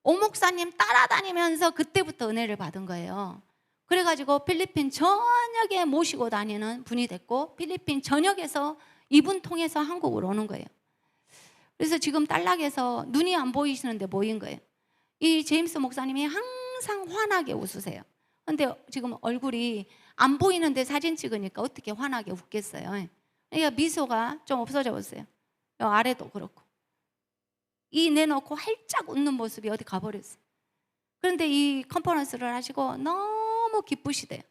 Speaker 1: 오 목사님 따라다니면서 그때부터 은혜를 받은 거예요. 그래가지고 필리핀 전역에 모시고 다니는 분이 됐고, 필리핀 전역에서 이분 통해서 한국으로 오는 거예요. 그래서 지금 딸락에서 눈이 안 보이시는데 모인 거예요. 이 제임스 목사님이 항상 환하게 웃으세요. 근데 지금 얼굴이 안 보이는데 사진 찍으니까 어떻게 환하게 웃겠어요. 그러니까 미소가 좀 없어져 버렸어요. 아래도 그렇고. 이 내놓고 활짝 웃는 모습이 어디 가버렸어요. 그런데 이 컨퍼런스를 하시고 너무 기쁘시대요.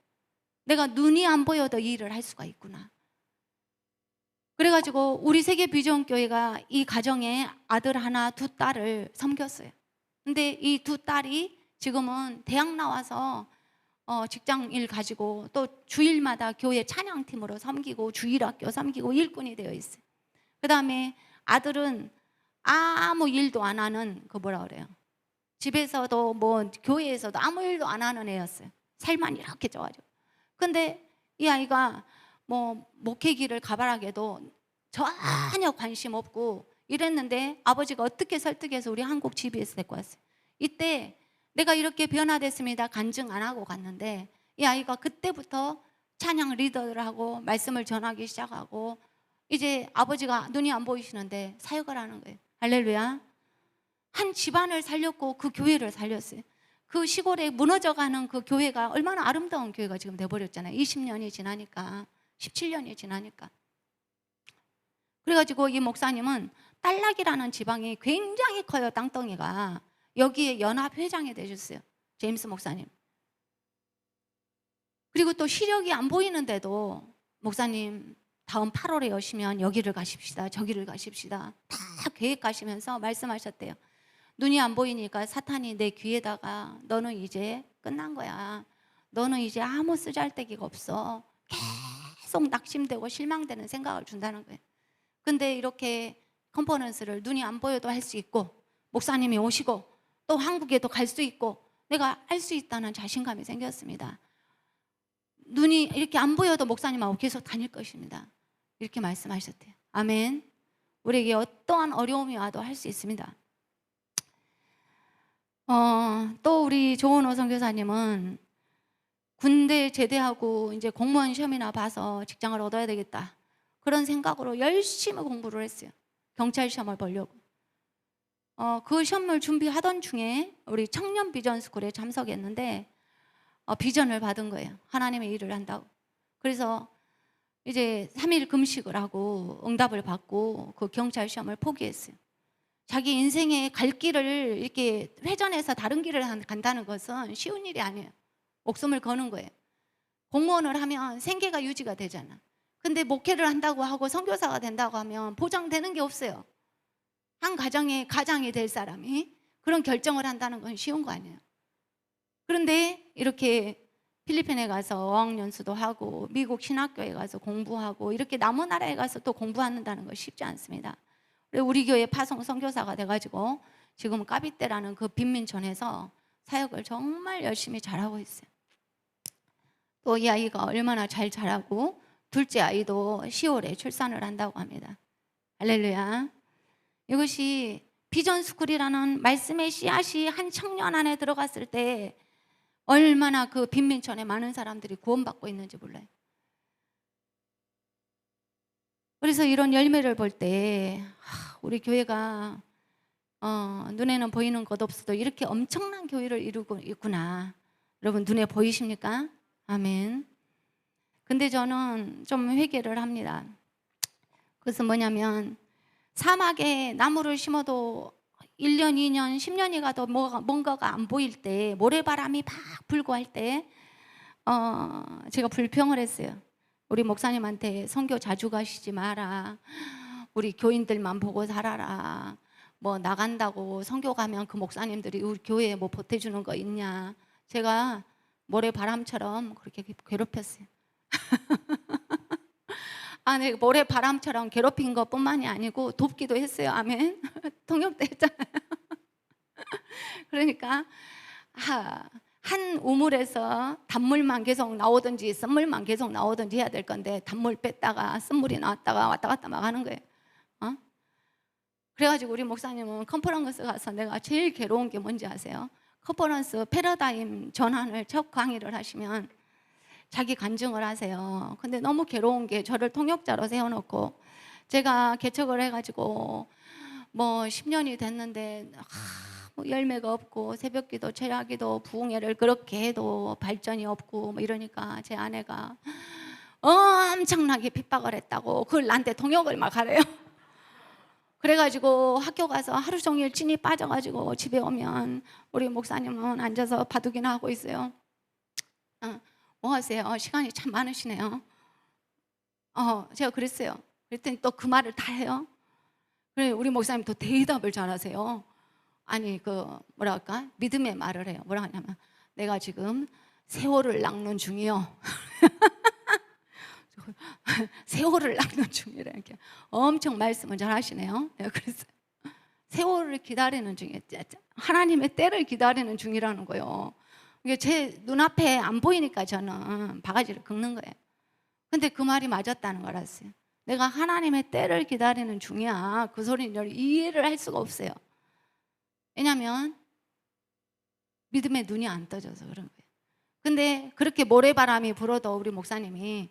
Speaker 1: 내가 눈이 안 보여도 이 일을 할 수가 있구나. 그래가지고 우리 세계비전교회가 이 가정에 아들 하나 두 딸을 섬겼어요. 근데 이 두 딸이 지금은 대학 나와서 직장 일 가지고 또 주일마다 교회 찬양팀으로 섬기고 주일학교 섬기고 일꾼이 되어 있어요. 그 다음에 아들은 아무 일도 안 하는 뭐라 그래요, 집에서도 뭐 교회에서도 아무 일도 안 하는 애였어요. 살만 이렇게 쪄가지고. 근데 이 아이가 뭐 목회기를 가발하게도 전혀 관심 없고 이랬는데 아버지가 어떻게 설득해서 우리 한국 GBS 데리고 왔어요. 이때 내가 이렇게 변화됐습니다 간증 안 하고 갔는데 이 아이가 그때부터 찬양 리더를 하고 말씀을 전하기 시작하고 이제 아버지가 눈이 안 보이시는데 사역을 하는 거예요. 할렐루야. 한 집안을 살렸고 그 교회를 살렸어요. 그 시골에 무너져가는 그 교회가 얼마나 아름다운 교회가 지금 돼버렸잖아요. 20년이 지나니까, 17년이 지나니까. 그래가지고 이 목사님은 딸락이라는 지방이 굉장히 커요. 땅덩이가. 여기에 연합회장이 되셨어요. 제임스 목사님. 그리고 또 시력이 안 보이는데도 목사님 다음 8월에 오시면 여기를 가십시다 저기를 가십시다 다 계획하시면서 말씀하셨대요. 눈이 안 보이니까 사탄이 내 귀에다가 너는 이제 끝난 거야, 너는 이제 아무 쓰잘데기가 없어, 계속 낙심되고 실망되는 생각을 준다는 거예요. 근데 이렇게 컨퍼런스를 눈이 안 보여도 할 수 있고 목사님이 오시고 또 한국에도 갈 수 있고 내가 할 수 있다는 자신감이 생겼습니다. 눈이 이렇게 안 보여도 목사님하고 계속 다닐 것입니다. 이렇게 말씀하셨대요. 아멘. 우리에게 어떠한 어려움이 와도 할 수 있습니다. 또 우리 조은호 선교사님은 군대 제대하고 이제 공무원 시험이나 봐서 직장을 얻어야 되겠다 그런 생각으로 열심히 공부를 했어요. 경찰 시험을 보려고. 그 시험을 준비하던 중에 우리 청년 비전 스쿨에 참석했는데 비전을 받은 거예요. 하나님의 일을 한다고. 그래서 이제 3일 금식을 하고 응답을 받고 그 경찰 시험을 포기했어요. 자기 인생의 갈 길을 이렇게 회전해서 다른 길을 간다는 것은 쉬운 일이 아니에요. 목숨을 거는 거예요. 공무원을 하면 생계가 유지가 되잖아. 근데 목회를 한다고 하고 선교사가 된다고 하면 보장되는 게 없어요. 한 가정의 가장이 될 사람이 그런 결정을 한다는 건 쉬운 거 아니에요. 그런데 이렇게 필리핀에 가서 어학연수도 하고 미국 신학교에 가서 공부하고 이렇게 남은 나라에 가서 또 공부한다는 거 쉽지 않습니다. 우리 교회 파송 선교사가 돼가지고 지금 까비떼라는 그 빈민촌에서 사역을 정말 열심히 잘하고 있어요. 또 이 아이가 얼마나 잘 자라고 둘째 아이도 10월에 출산을 한다고 합니다. 할렐루야. 이것이 비전스쿨이라는 말씀의 씨앗이 한 청년 안에 들어갔을 때 얼마나 그 빈민촌에 많은 사람들이 구원받고 있는지 몰라요. 그래서 이런 열매를 볼 때 우리 교회가 눈에는 보이는 것 없어도 이렇게 엄청난 교회를 이루고 있구나. 여러분 눈에 보이십니까? 아멘. 근데 저는 좀 회개를 합니다. 그것은 뭐냐면 사막에 나무를 심어도 1년, 2년, 10년이 가도 뭔가가 안 보일 때, 모래바람이 막 불고 할 때 제가 불평을 했어요. 우리 목사님한테 선교 자주 가시지 마라. 우리 교인들만 보고 살아라. 뭐 나간다고 선교 가면 그 목사님들이 우리 교회에 뭐 보태주는 거 있냐. 제가 모래바람처럼 그렇게 괴롭혔어요. 내가 모래바람처럼 괴롭힌 것뿐만이 아니고 돕기도 했어요. 아멘. 통역도 했잖아요. 그러니까 한 우물에서 단물만 계속 나오든지 쓴물만 계속 나오든지 해야 될 건데 단물 뺐다가 쓴물이 나왔다가 왔다 갔다 막 하는 거예요. 그래가지고 우리 목사님은 컨퍼런스 가서 내가 제일 괴로운 게 뭔지 아세요? 컨퍼런스 패러다임 전환을 첫 강의를 하시면 자기 간증을 하세요. 근데 너무 괴로운 게 저를 통역자로 세워놓고 제가 개척을 해가지고 뭐 10년이 됐는데 뭐 열매가 없고 새벽기도 철야기도 부흥회를 그렇게 해도 발전이 없고 뭐 이러니까 제 아내가 엄청나게 핍박을 했다고 그걸 나한테 통역을 막 하래요. 그래가지고 학교 가서 하루 종일 찐이 빠져가지고 집에 오면 우리 목사님은 앉아서 바둑이나 하고 있어요. 뭐 하세요? 시간이 참 많으시네요. 제가 그랬어요. 그랬더니 또 그 말을 다 해요. 그래 우리 목사님 또 대답을 잘하세요. 아니 뭐랄까 믿음의 말을 해요. 뭐라 하냐면 내가 지금 세월을 낚는 중이요. 세월을 낚는 중이래. 이렇게 엄청 말씀을 잘 하시네요. 그래서 세월을 기다리는 중이에요. 하나님의 때를 기다리는 중이라는 거예요. 이게 제 눈앞에 안 보이니까 저는 바가지를 긁는 거예요. 근데 그 말이 맞았다는 걸 알았어요. 내가 하나님의 때를 기다리는 중이야. 그 소리를 이해를 할 수가 없어요. 왜냐하면 믿음의 눈이 안 떠져서 그런 거예요. 근데 그렇게 모래바람이 불어도 우리 목사님이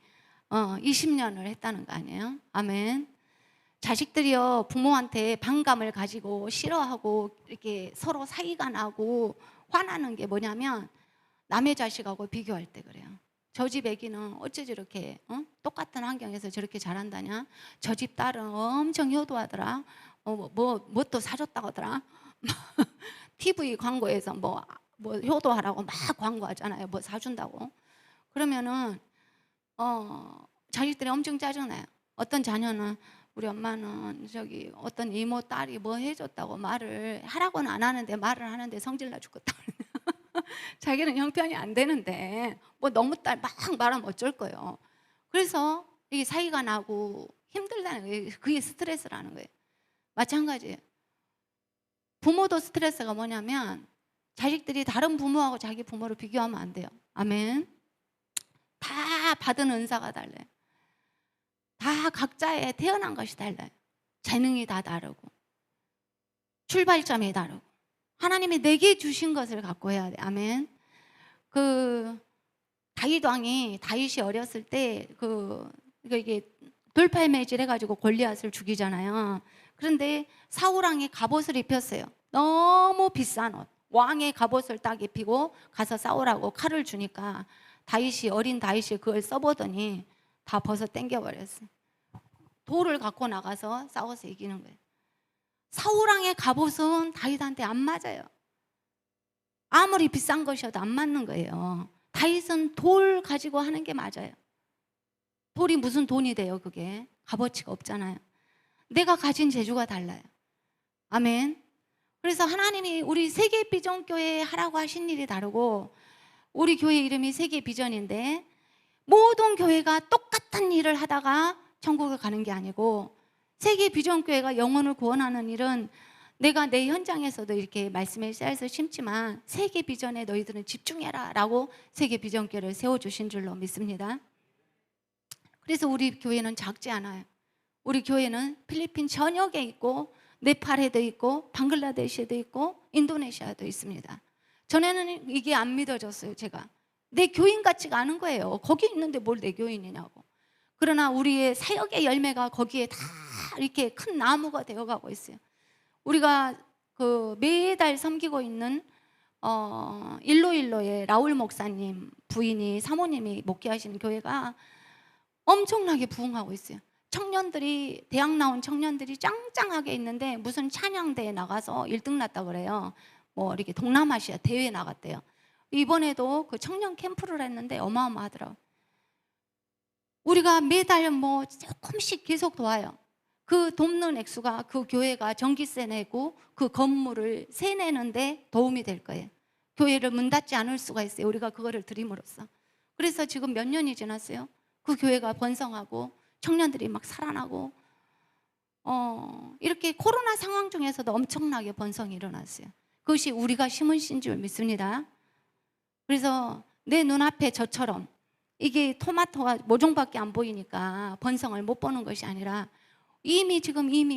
Speaker 1: 20년을 했다는 거 아니에요? 아멘. 자식들이요 부모한테 반감을 가지고 싫어하고 이렇게 서로 사이가 나고 화나는 게 뭐냐면 남의 자식하고 비교할 때 그래요. 저 집 애기는 어째 저렇게 똑같은 환경에서 저렇게 잘한다냐. 저 집 딸은 엄청 효도하더라. 뭐 또 사줬다고 하더라. TV 광고에서 뭐 효도하라고 막 광고하잖아요. 뭐 사준다고. 그러면은 자식들이 엄청 짜증나요. 어떤 자녀는 우리 엄마는 저기 어떤 이모 딸이 뭐 해줬다고 말을 하라고는 안 하는데 말을 하는데 성질나 죽겠다. 자기는 형편이 안 되는데 뭐 너무 막 말하면 어쩔 거예요. 그래서 이게 사이가 나고 힘들다는 거예요. 그게 스트레스라는 거예요. 마찬가지예요. 부모도 스트레스가 뭐냐면 자식들이 다른 부모하고 자기 부모를 비교하면 안 돼요. 아멘. 다 받은 은사가 달라요. 다 각자의 태어난 것이 달라요. 재능이 다 다르고 출발점이 다르고 하나님이 내게 주신 것을 갖고 해야 돼. 아멘. 다윗 왕이 다윗이 어렸을 때 이게 돌팔매질 해가지고 골리앗을 죽이잖아요. 그런데 사울 왕이 갑옷을 입혔어요. 너무 비싼 옷. 왕의 갑옷을 딱 입히고 가서 싸우라고 칼을 주니까 어린 다윗이 그걸 써보더니 다 벗어 땡겨버렸어요. 돌을 갖고 나가서 싸워서 이기는 거예요. 사울왕의 갑옷은 다윗한테 안 맞아요. 아무리 비싼 것이어도 안 맞는 거예요. 다윗은 돌 가지고 하는 게 맞아요. 돌이 무슨 돈이 돼요? 그게 값어치가 없잖아요. 내가 가진 재주가 달라요. 아멘. 그래서 하나님이 우리 세계 비전교회에 하라고 하신 일이 다르고 우리 교회 이름이 세계 비전인데 모든 교회가 똑같은 일을 하다가 천국을 가는 게 아니고 세계 비전 교회가 영혼을 구원하는 일은 내가 내 현장에서도 이렇게 말씀에 쌓여서 심지만 세계 비전에 너희들은 집중해라 라고 세계 비전 교회를 세워주신 줄로 믿습니다. 그래서 우리 교회는 작지 않아요. 우리 교회는 필리핀 전역에 있고 네팔에도 있고 방글라데시에도 있고 인도네시아도 있습니다. 전에는 이게 안 믿어졌어요. 제가 내 교인 같지가 않은 거예요. 거기 있는데 뭘 내 교인이냐고. 그러나 우리의 사역의 열매가 거기에 다 이렇게 큰 나무가 되어가고 있어요. 우리가 그 매달 섬기고 있는 일로일로의 라울 목사님 부인이 사모님이 목회하시는 교회가 엄청나게 부흥하고 있어요. 청년들이 대학 나온 청년들이 짱짱하게 있는데 무슨 찬양대에 나가서 1등 났다 그래요. 뭐 이렇게 동남아시아 대회에 나갔대요. 이번에도 그 청년 캠프를 했는데 어마어마하더라고요. 우리가 매달 뭐 조금씩 계속 도와요. 그 돕는 액수가 그 교회가 전기세 내고 그 건물을 세 내는데 도움이 될 거예요. 교회를 문 닫지 않을 수가 있어요. 우리가 그거를 드림으로써. 그래서 지금 몇 년이 지났어요. 그 교회가 번성하고 청년들이 막 살아나고 이렇게 코로나 상황 중에서도 엄청나게 번성이 일어났어요. 그것이 우리가 심은 씨인 줄 믿습니다. 그래서 내 눈앞에 저처럼 이게 토마토가 모종밖에 안 보이니까 번성을 못 보는 것이 아니라 이미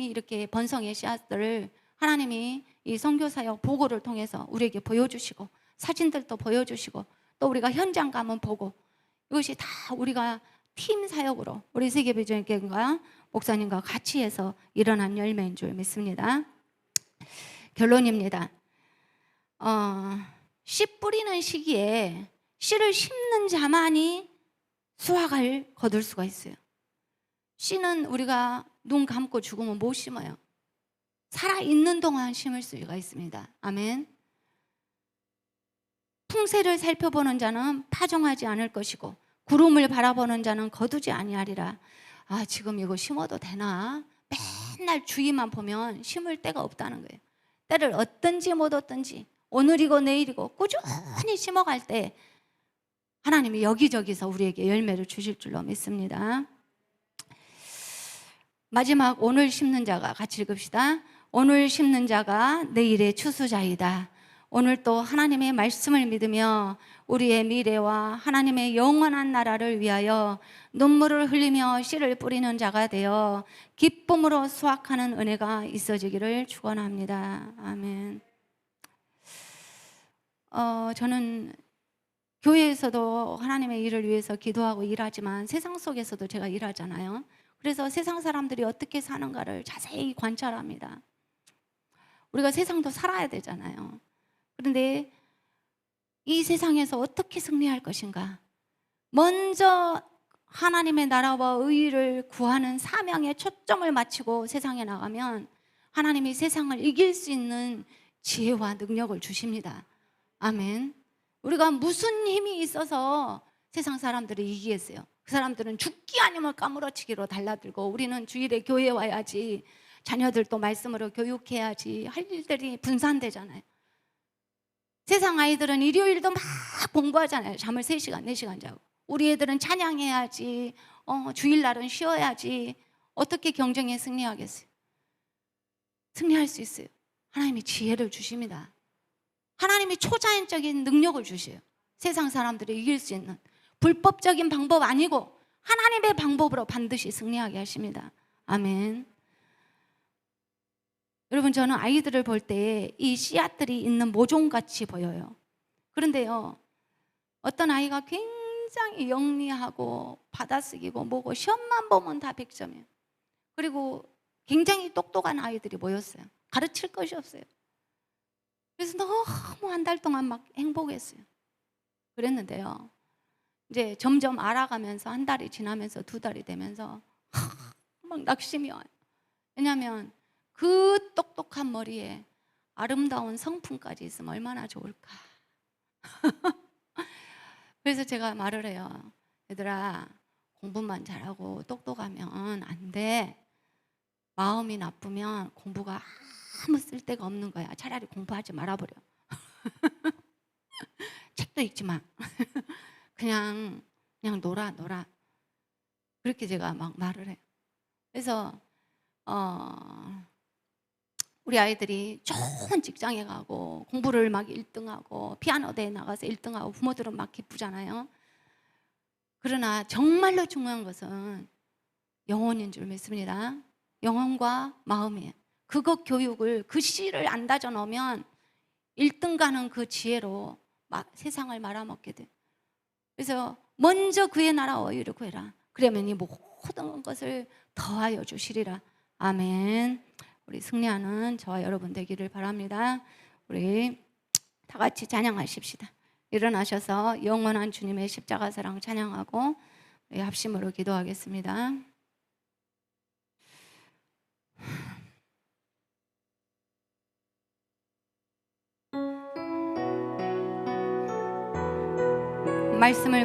Speaker 1: 이렇게 번성의 씨앗들을 하나님이 이 선교사역 보고를 통해서 우리에게 보여주시고 사진들도 보여주시고 또 우리가 현장 가면 보고 이것이 다 우리가 팀 사역으로 우리 세계비전교회가 목사님과 같이 해서 일어난 열매인 줄 믿습니다. 결론입니다. 씨 뿌리는 시기에 씨를 심는 자만이 수확을 거둘 수가 있어요. 씨는 우리가 눈 감고 죽으면 못 심어요. 살아있는 동안 심을 수가 있습니다. 아멘. 풍세를 살펴보는 자는 파종하지 않을 것이고 구름을 바라보는 자는 거두지 아니하리라. 지금 이거 심어도 되나? 맨날 주위만 보면 심을 데가 없다는 거예요. 때를 얻든지 못 얻든지 오늘이고 내일이고 꾸준히 심어갈 때 하나님이 여기저기서 우리에게 열매를 주실 줄로 믿습니다. 마지막 오늘 심는 자가 같이 읽읍시다. 오늘 심는 자가 내일의 추수자이다. 오늘 또 하나님의 말씀을 믿으며 우리의 미래와 하나님의 영원한 나라를 위하여 눈물을 흘리며 씨를 뿌리는 자가 되어 기쁨으로 수확하는 은혜가 있어지기를 축원합니다. 아멘. 저는 교회에서도 하나님의 일을 위해서 기도하고 일하지만 세상 속에서도 제가 일하잖아요. 그래서 세상 사람들이 어떻게 사는가를 자세히 관찰합니다. 우리가 세상도 살아야 되잖아요. 그런데 이 세상에서 어떻게 승리할 것인가? 먼저 하나님의 나라와 의의를 구하는 사명에 초점을 맞추고 세상에 나가면 하나님이 세상을 이길 수 있는 지혜와 능력을 주십니다. 아멘. 우리가 무슨 힘이 있어서 세상 사람들을 이기겠어요? 그 사람들은 죽기 아니면 까무러치기로 달라들고 우리는 주일에 교회에 와야지, 자녀들도 말씀으로 교육해야지 할 일들이 분산되잖아요. 세상 아이들은 일요일도 막 공부하잖아요. 잠을 3시간, 4시간 자고. 우리 애들은 찬양해야지, 주일날은 쉬어야지. 어떻게 경쟁에 승리하겠어요? 승리할 수 있어요. 하나님이 지혜를 주십니다. 하나님이 초자연적인 능력을 주셔요. 세상 사람들이 이길 수 있는 불법적인 방법 아니고 하나님의 방법으로 반드시 승리하게 하십니다. 아멘. 여러분, 저는 아이들을 볼 때 이 씨앗들이 있는 모종같이 보여요. 그런데요, 어떤 아이가 굉장히 영리하고 받아쓰기고 뭐고 시험만 보면 다 100점이에요. 그리고 굉장히 똑똑한 아이들이 모였어요. 가르칠 것이 없어요. 그래서 너무 한 달 동안 막 행복했어요. 그랬는데요, 이제 점점 알아가면서 한 달이 지나면서 2달이 되면서 막 낙심이 와요. 왜냐하면 그 똑똑한 머리에 아름다운 성품까지 있으면 얼마나 좋을까. 그래서 제가 말을 해요. 얘들아, 공부만 잘하고 똑똑하면 안 돼. 마음이 나쁘면 공부가 아무 쓸데가 없는 거야. 차라리 공부하지 말아버려. 책 책도 읽지 마. 그냥 놀아. 그렇게 제가 막 말을 해요. 그래서 우리 아이들이 좋은 직장에 가고 공부를 막 1등하고 피아노 대회 나가서 1등하고 부모들은 막 기쁘잖아요. 그러나 정말로 중요한 것은 영혼인 줄 믿습니다. 영혼과 마음이에요. 그것 교육을, 그 씨를 안 다져 놓으면 1등 가는 그 지혜로 세상을 말아먹게 돼. 그래서 먼저 그의 나라와 의를 구해라. 그러면 이 모든 것을 더하여 주시리라. 아멘. 우리 승리하는 저와 여러분 되기를 바랍니다. 우리 다 같이 찬양하십시다. 일어나셔서 영원한 주님의 십자가 사랑 찬양하고 우리 합심으로 기도하겠습니다. 말씀을